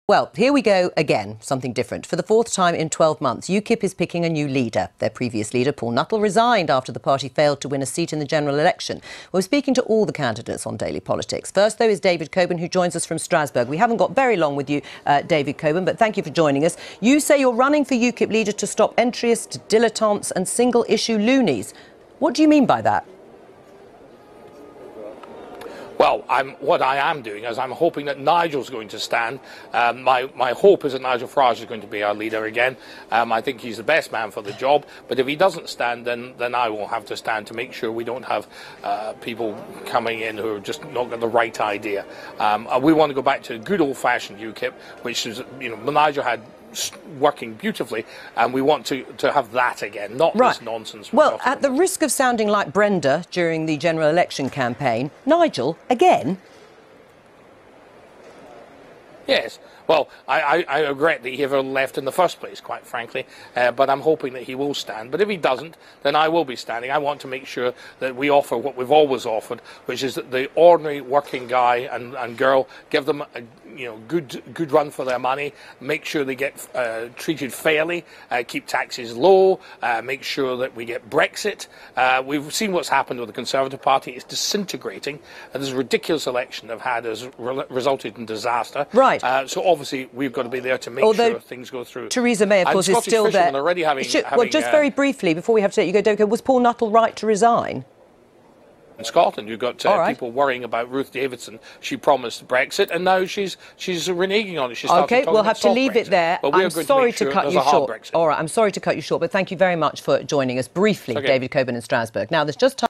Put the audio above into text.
Well, here we go again, something different. For the fourth time in 12 months, UKIP is picking a new leader. Their previous leader, Paul Nuttall, resigned after the party failed to win a seat in the general election. We're speaking to all the candidates on Daily Politics. First, though, is David Coburn, who joins us from Strasbourg. We haven't got very long with you, David Coburn, but thank you for joining us. You say you're running for UKIP leader to stop entryists, dilettantes and single-issue loonies. What do you mean by that? Well, what I am doing is I'm hoping that Nigel's going to stand. My hope is that Nigel Farage is going to be our leader again. I think he's the best man for the job. But if he doesn't stand, then I will have to stand to make sure we don't have people coming in who are just not got the right idea. We want to go back to good old-fashioned UKIP, which is, Nigel had working beautifully, and we want to have that again, not this nonsense. Well, at the risk of sounding like Brenda during the general election campaign, Nigel, again? Yes. Well, I regret that he ever left in the first place, quite frankly, but I'm hoping that he will stand. But if he doesn't, then I will be standing. I want to make sure that we offer what we've always offered, which is that the ordinary working guy and girl, give them a good run for their money, make sure they get treated fairly, keep taxes low, make sure that we get Brexit. We've seen what's happened with the Conservative Party. It's disintegrating, and this ridiculous election they've had has resulted in disaster. Right. So obviously we've got to be there to make sure things go through. Theresa May, of course, is still there. Well, just very briefly, before we have to let you go, Doka, was Paul Nuttall right to resign? In Scotland, you've got people worrying about Ruth Davidson. She promised Brexit, and now she's reneging on it. She's OK, we'll have to leave it there. I'm sorry to cut you short. All right, I'm sorry to cut you short, but thank you very much for joining us briefly, David Coburn in Strasbourg. Now, there's just time